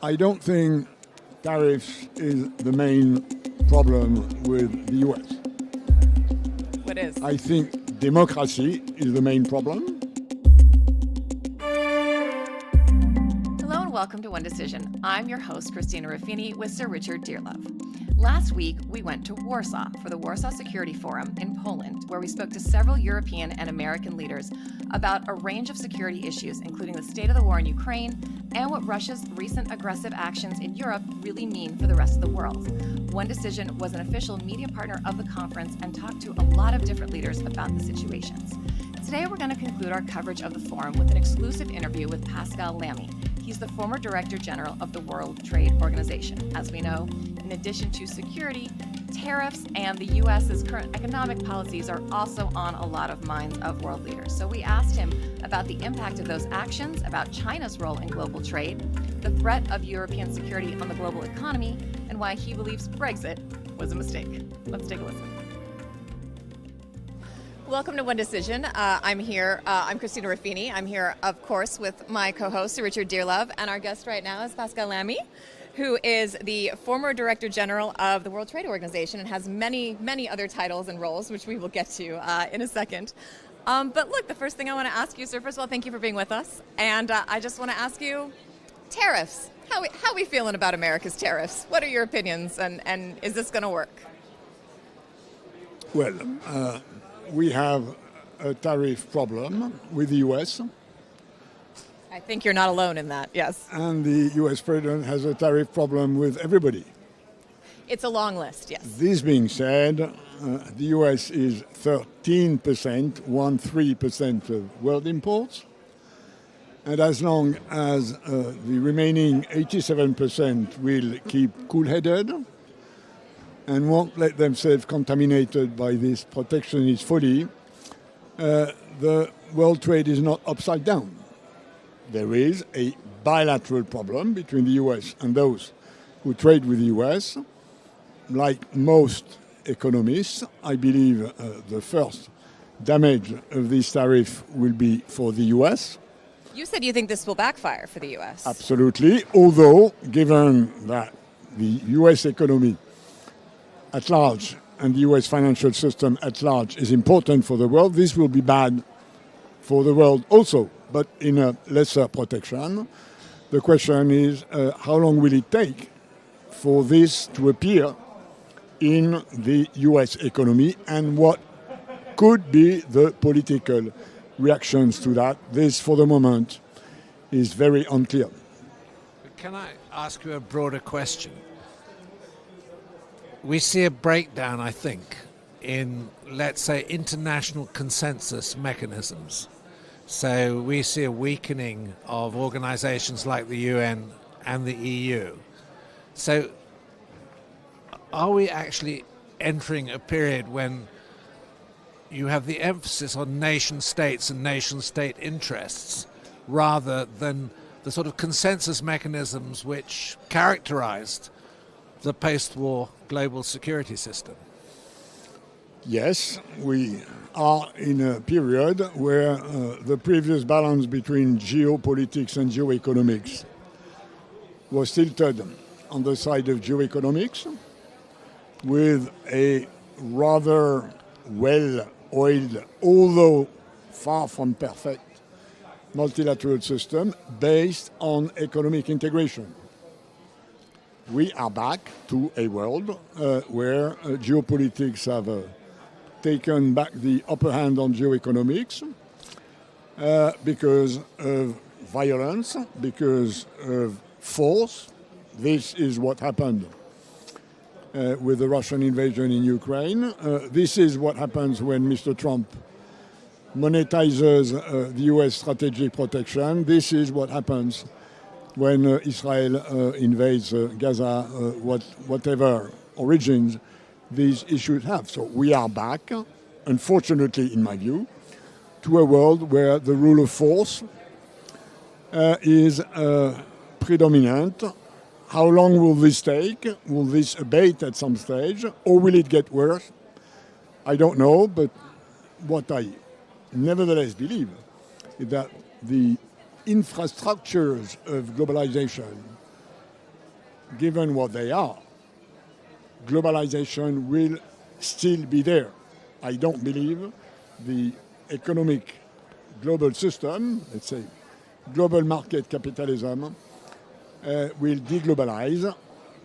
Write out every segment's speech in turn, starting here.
I don't think tariffs is the main problem with the US. What is? I think democracy is the main problem. Hello and welcome to One Decision. I'm your host, Christina Ruffini, with Sir Richard Dearlove. Last week, we went to Warsaw for the Warsaw Security Forum in Poland, where we spoke to several European and American leaders about a range of security issues, including the state of the war in Ukraine and what Russia's recent aggressive actions in Europe really mean for the rest of the world. One Decision was an official media partner of the conference and talked to a lot of different leaders about the situations. Today, we're going to conclude our coverage of the forum with an exclusive interview with Pascal Lamy. He's the former Director General of the World Trade Organization. As we know, in addition to security, tariffs and the U.S.'s current economic policies are also on a lot of minds of world leaders. So we asked him about the impact of those actions, about China's role in global trade, the threat of European security on the global economy, and why he believes Brexit was a mistake. Let's take a listen. Welcome to One Decision. I'm here. I'm Christina Ruffini. I'm here, of course, with my co-host, Sir Richard Dearlove, and our guest right now is Pascal Lamy, who is the former Director General of the World Trade Organization and has many, many other titles and roles, which we will get to in a second. But look, the first thing I want to ask you, sir, first of all, thank you for being with us. And I just want to ask you, tariffs. How we feeling about America's tariffs? What are your opinions, and is this going to work? Well, we have a tariff problem with the US. I think you're not alone in that, yes. And the US president has a tariff problem with everybody. It's a long list, yes. This being said, the US is 13% of world imports. And as long as the remaining 87% will keep cool-headed and won't let themselves contaminated by this protectionist folly, the world trade is not upside down. There is a bilateral problem between the US and those who trade with the US. Like most economists, I believe the first damage of this tariff will be for the US. You said you think this will backfire for the US. Absolutely, although given that the US economy at large and the US financial system at large is important for the world, this will be bad for the world also, but in a lesser protection. The question is, how long will it take for this to appear in the US economy, and what could be the political reactions to that? This, for the moment, is very unclear. Can I ask you a broader question? We see a breakdown, I think, in, let's say, international consensus mechanisms. So we see a weakening of organizations like the UN and the EU. So are we actually entering a period when you have the emphasis on nation states and nation state interests rather than the sort of consensus mechanisms which characterized the post-war global security system? Yes, we are in a period where the previous balance between geopolitics and geoeconomics was tilted on the side of geoeconomics, with a rather well-oiled, although far from perfect, multilateral system based on economic integration. We are back to a world where geopolitics have taken back the upper hand on geoeconomics because of violence, because of force. This is what happened with the Russian invasion in Ukraine. This is what happens when Mr. Trump monetizes the US strategic protection. This is what happens when Israel invades Gaza, whatever origins these issues have. So we are back, unfortunately, in my view, to a world where the rule of force is predominant. How long will this take? Will this abate at some stage, or will it get worse? I don't know, but what I nevertheless believe is that the infrastructures of globalization given what they are, globalization will still be there. I don't believe the economic global system, let's say global market capitalism, will deglobalize.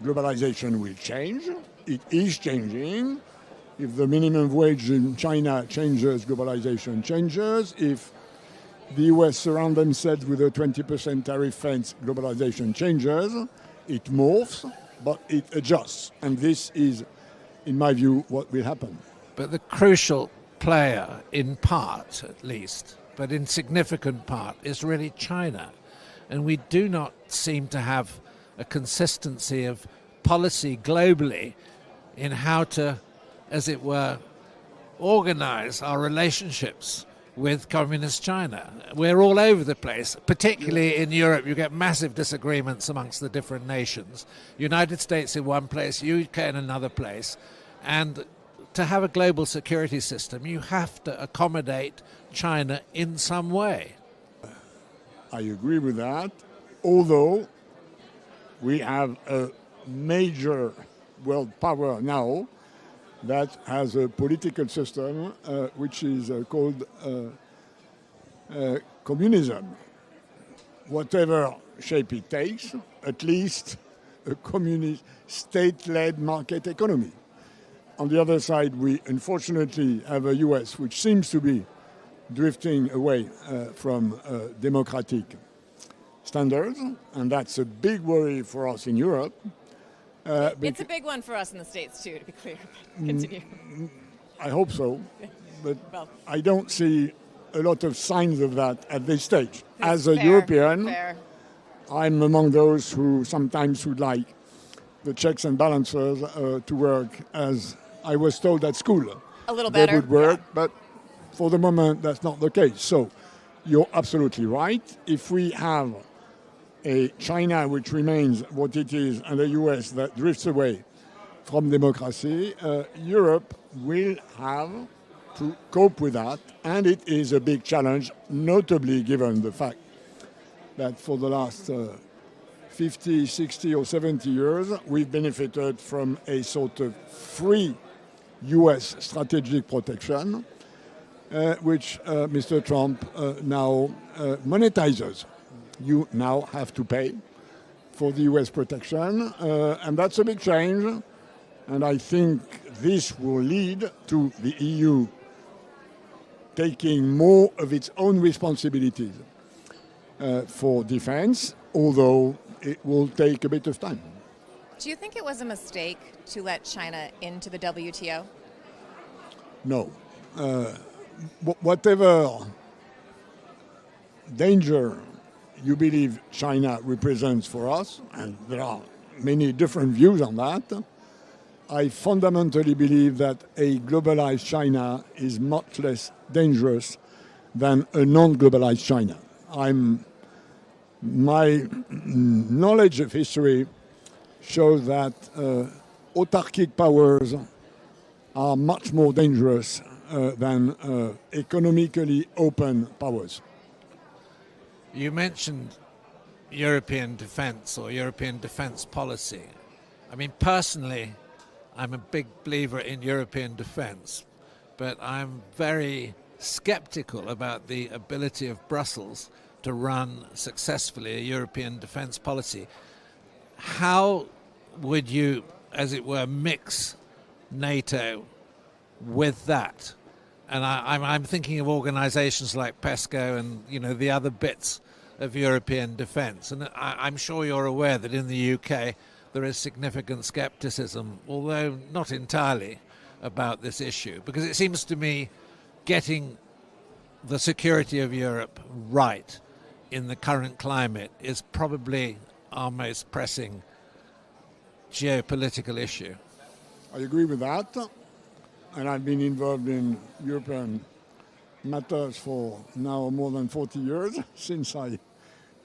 Globalization will change. It is changing. If the minimum wage in China changes, globalization changes. If the US surround themselves with a 20% tariff fence, globalization changes. It morphs, but it adjusts. And this is, in my view, what will happen. But the crucial player, in part at least, but in significant part, is really China. And we do not seem to have a consistency of policy globally in how to, as it were, organize our relationships with communist China. We're all over the place, particularly in Europe. You get massive disagreements amongst the different nations. United States in one place, UK in another place. And to have a global security system, you have to accommodate China in some way. I agree with that, although we have a major world power now that has a political system which is called communism. Whatever shape it takes, at least a communist state-led market economy. On the other side, we unfortunately have a US which seems to be drifting away from democratic standards, and that's a big worry for us in Europe. It's a big one for us in the States, too, to be clear. Continue. I hope so, but I don't see a lot of signs of that at this stage. As a European, I'm among those who sometimes would like the checks and balances to work as I was told at school. A little better. They would work, but for the moment, that's not the case. So you're absolutely right. If we have a China which remains what it is and a US that drifts away from democracy, Europe will have to cope with that. And it is a big challenge, notably given the fact that for the last 50, 60 or 70 years, we've benefited from a sort of free US strategic protection, which Mr. Trump now monetizes. You now have to pay for the US protection, and that's a big change. And I think this will lead to the EU taking more of its own responsibilities for defense, although it will take a bit of time. Do you think it was a mistake to let China into the WTO? No. Whatever danger you believe China represents for us, and there are many different views on that, I fundamentally believe that a globalized China is much less dangerous than a non-globalized China. My knowledge of history shows that autarkic powers are much more dangerous than economically open powers. You mentioned European defense or European defense policy. I mean, personally, I'm a big believer in European defense, but I'm very skeptical about the ability of Brussels to run successfully a European defense policy. How would you, as it were, mix NATO with that? And I'm thinking of organizations like PESCO and, the other bits of European defense. And I'm sure you're aware that in the UK there is significant skepticism, although not entirely, about this issue. Because it seems to me getting the security of Europe right in the current climate is probably our most pressing geopolitical issue. I agree with that. And I've been involved in European matters for now more than 40 years, since I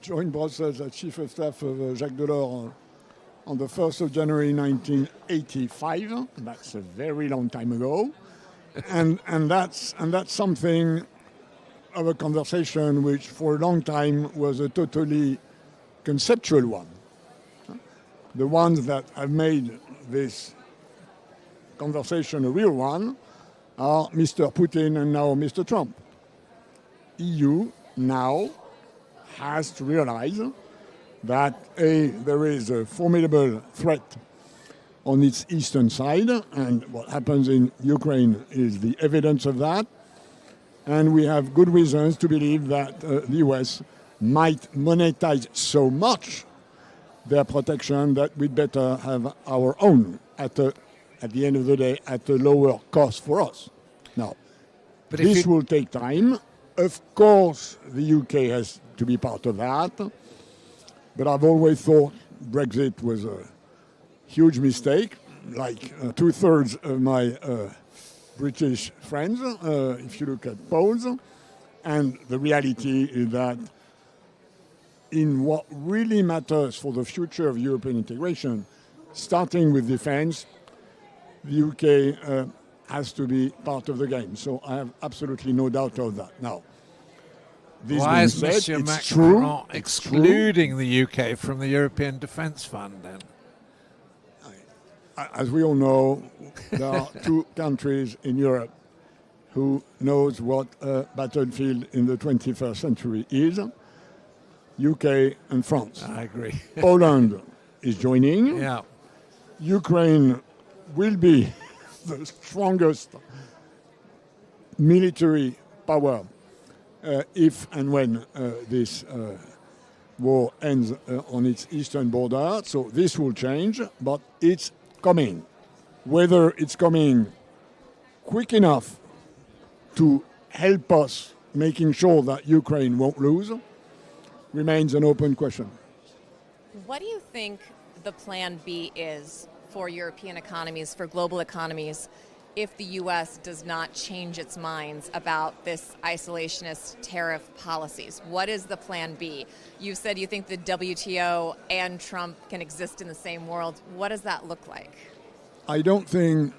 joined Brussels as Chief of Staff of Jacques Delors on the 1st of January 1985. That's a very long time ago. and that's something of a conversation which for a long time was a totally conceptual one. The ones that have made this conversation a real one are Mr. Putin and now Mr. Trump. EU now has to realize that there is a formidable threat on its eastern side, and what happens in Ukraine is the evidence of that. And we have good reasons to believe that the US might monetize so much their protection that we'd better have our own at the end of the day at a lower cost for us. Now, But this will take time. Of course, the UK has to be part of that. But I've always thought Brexit was a huge mistake, like two-thirds of my British friends, if you look at polls. And the reality is that in what really matters for the future of European integration, starting with defense, the UK has to be part of the game. So I have absolutely no doubt of that. Now, this why being is said, Monsieur it's Macron true, not it's excluding the UK from the European Defence Fund then? As we all know, there are two countries in Europe who knows what a battlefield in the 21st century is, UK and France. I agree. Poland is joining. Yeah. Ukraine will be the strongest military power if and when this war ends on its eastern border. So this will change, but it's coming. Whether it's coming quick enough to help us making sure that Ukraine won't lose remains an open question. What do you think the plan B is for European economies, for global economies, if the U.S. does not change its minds about this isolationist tariff policies? What is the plan B? You said you think the WTO and Trump can exist in the same world. What does that look like? I don't think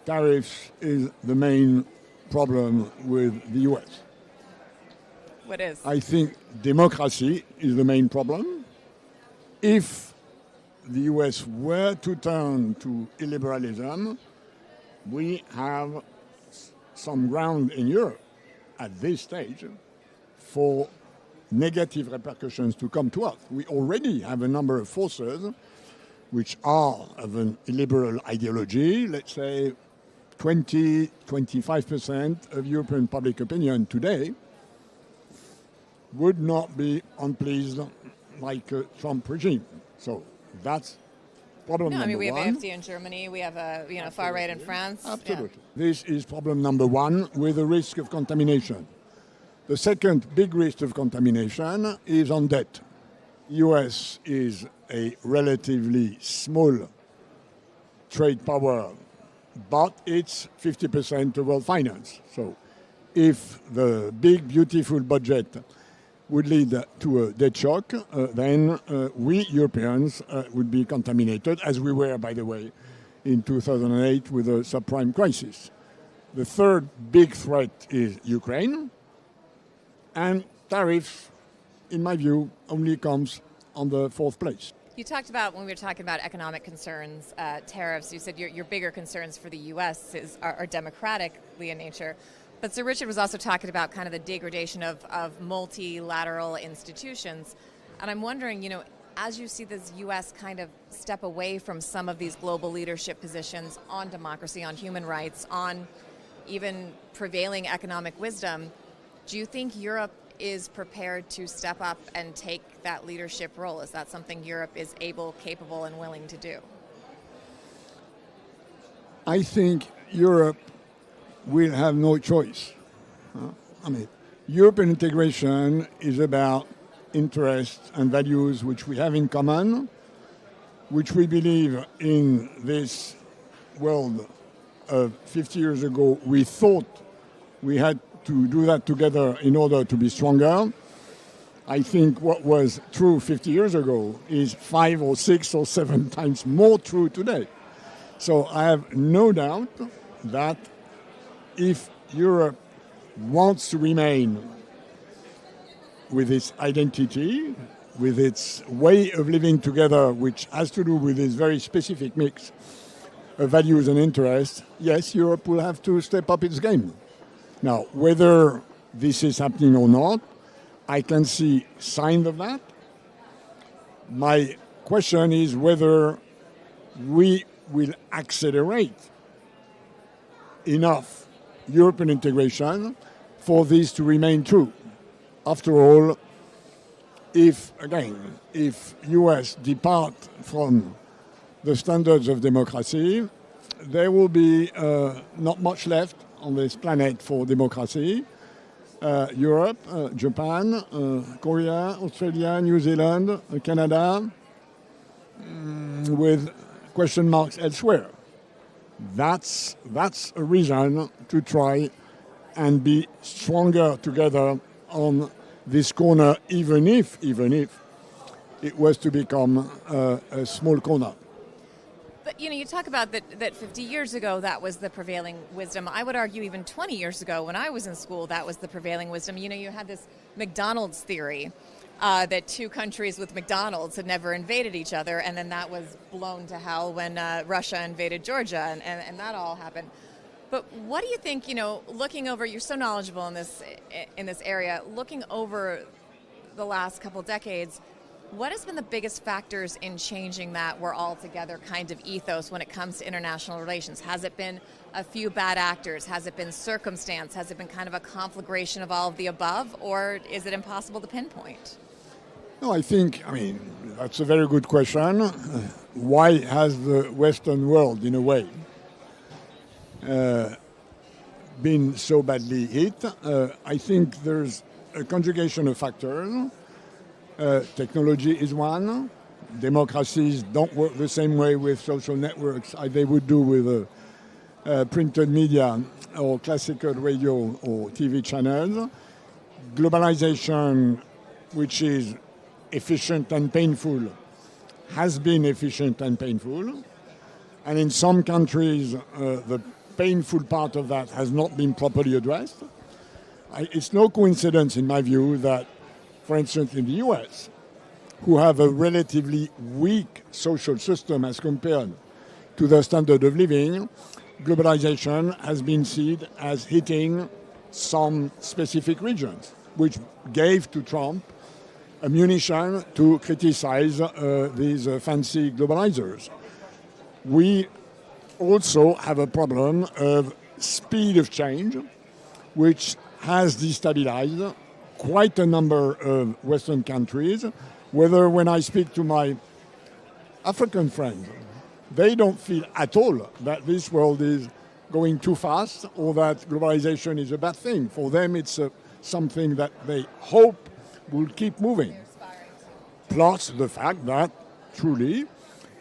tariffs is the main problem with the U.S. What is? I think democracy is the main problem. If the U.S. were to turn to illiberalism, we have some ground in Europe at this stage for negative repercussions to come to us. We already have a number of forces which are of an illiberal ideology. Let's say 20-25% of European public opinion today would not be unpleased like a Trump regime. So that's problem number one. I mean, we have AFD in Germany, we have a far right in France. Absolutely. Yeah. This is problem number one with the risk of contamination. The second big risk of contamination is on debt. US is a relatively small trade power, but it's 50% of world finance. So if the big, beautiful budget would lead to a debt shock, then we Europeans would be contaminated, as we were, by the way, in 2008 with the subprime crisis. The third big threat is Ukraine, and tariffs, in my view, only comes on the fourth place. You talked about, when we were talking about economic concerns, tariffs, you said your bigger concerns for the U.S. are democratically in nature. But Sir Richard was also talking about kind of the degradation of multilateral institutions. And I'm wondering, as you see this U.S. kind of step away from some of these global leadership positions on democracy, on human rights, on even prevailing economic wisdom, do you think Europe is prepared to step up and take that leadership role? Is that something Europe is able, capable, and willing to do? I think Europe will have no choice. European integration is about interests and values which we have in common, which we believe in this world of 50 years ago. We thought we had to do that together in order to be stronger. I think what was true 50 years ago is 5 or 6 or 7 times more true today. So I have no doubt that if Europe wants to remain with its identity, with its way of living together, which has to do with this very specific mix of values and interests, yes, Europe will have to step up its game. Now, whether this is happening or not, I can see signs of that. My question is whether we will accelerate enough European integration for this to remain true. After all, if US depart from the standards of democracy, there will be not much left on this planet for democracy. Europe, Japan, Korea, Australia, New Zealand, Canada, with question marks elsewhere. That's a reason to try and be stronger together on this corner, even if it was to become a small corner. But, you talk about that 50 years ago, that was the prevailing wisdom. I would argue even 20 years ago, when I was in school, that was the prevailing wisdom. You had this McDonald's theory that two countries with McDonald's had never invaded each other, and then that was blown to hell when Russia invaded Georgia, and that all happened. But what do you think, looking over, you're so knowledgeable in this area, looking over the last couple decades, what has been the biggest factors in changing that we're all together kind of ethos when it comes to international relations? Has it been a few bad actors? Has it been circumstance? Has it been kind of a conflagration of all of the above? Or is it impossible to pinpoint? No, that's a very good question. Why has the Western world, in a way, been so badly hit? I think there's a conjugation of factors. Technology is one. Democracies don't work the same way with social networks as they would do with printed media or classical radio or TV channels. Globalization, which is efficient and painful, has been efficient and painful. And in some countries, the painful part of that has not been properly addressed. It's no coincidence, in my view, that, for instance, in the US, who have a relatively weak social system as compared to their standard of living, globalization has been seen as hitting some specific regions, which gave to Trump ammunition to criticize these fancy globalizers. We also have a problem of speed of change, which has destabilized quite a number of Western countries, whether when I speak to my African friends, they don't feel at all that this world is going too fast or that globalization is a bad thing. For them, it's something that they hope will keep moving. Plus the fact that, truly,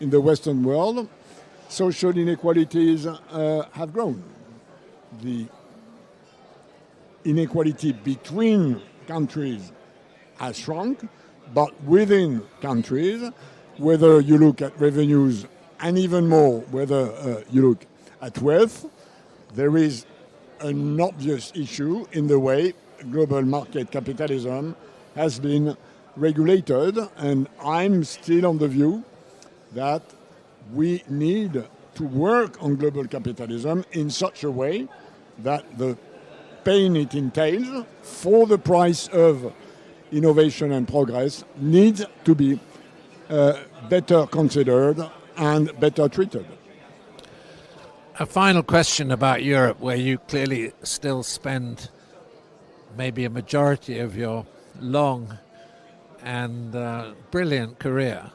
in the Western world, social inequalities have grown. The inequality between countries has shrunk, but within countries, whether you look at revenues and even more, whether you look at wealth, there is an obvious issue in the way global market capitalism has been regulated, and I'm still on the view that we need to work on global capitalism in such a way that the pain it entails for the price of innovation and progress needs to be better considered and better treated. A final question about Europe, where you clearly still spend maybe a majority of your long and brilliant career.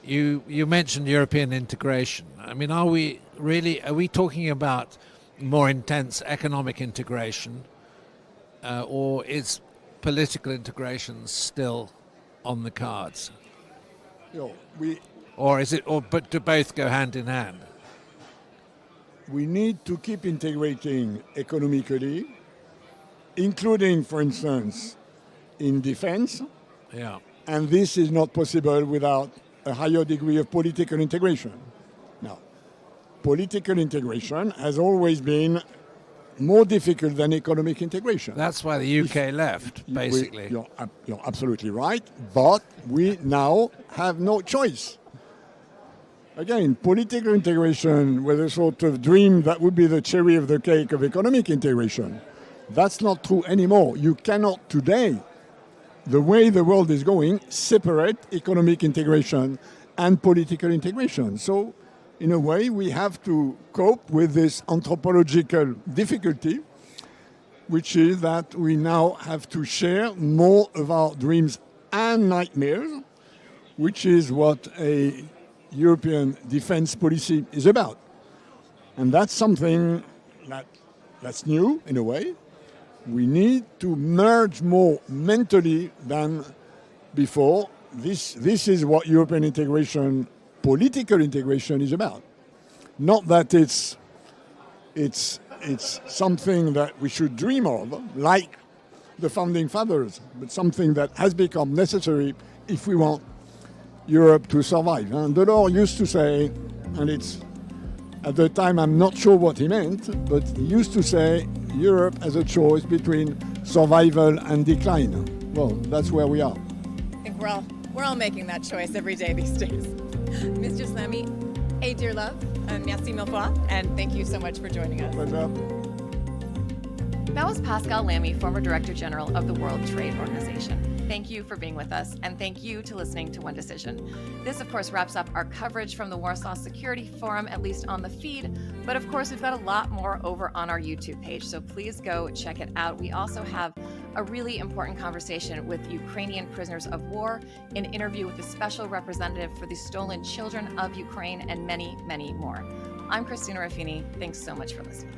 You mentioned European integration. Are we talking about more intense economic integration, or is political integration still on the cards? But do both go hand in hand? We need to keep integrating economically, including, for instance, in defense. Yeah. And this is not possible without a higher degree of political integration. Now, political integration has always been more difficult than economic integration. That's why the UK left, basically. You're absolutely right, but we now have no choice. Again, political integration was a sort of dream that would be the cherry of the cake of economic integration. That's not true anymore. You cannot today, the way the world is going, separate economic integration and political integration. So, in a way, we have to cope with this anthropological difficulty, which is that we now have to share more of our dreams and nightmares, which is what a European defense policy is about. And that's something that's new, in a way. We need to merge more mentally than before. This is what European integration, political integration, is about. Not that it's something that we should dream of, like the founding fathers, but something that has become necessary if we want Europe to survive. And Delors used to say, and it's at the time I'm not sure what he meant, but he used to say Europe has a choice between survival and decline. Well, that's where we are. I think we're all making that choice every day these days. Mr. Lamy et Dearlove, merci mille fois, and thank you so much for joining us. Pleasure. That was Pascal Lamy, former Director General of the World Trade Organization. Thank you for being with us, and thank you to listening to One Decision. This, of course, wraps up our coverage from the Warsaw Security Forum, at least on the feed. But, of course, we've got a lot more over on our YouTube page, so please go check it out. We also have a really important conversation with Ukrainian prisoners of war, an interview with the special representative for the stolen children of Ukraine, and many, many more. I'm Christina Ruffini. Thanks so much for listening.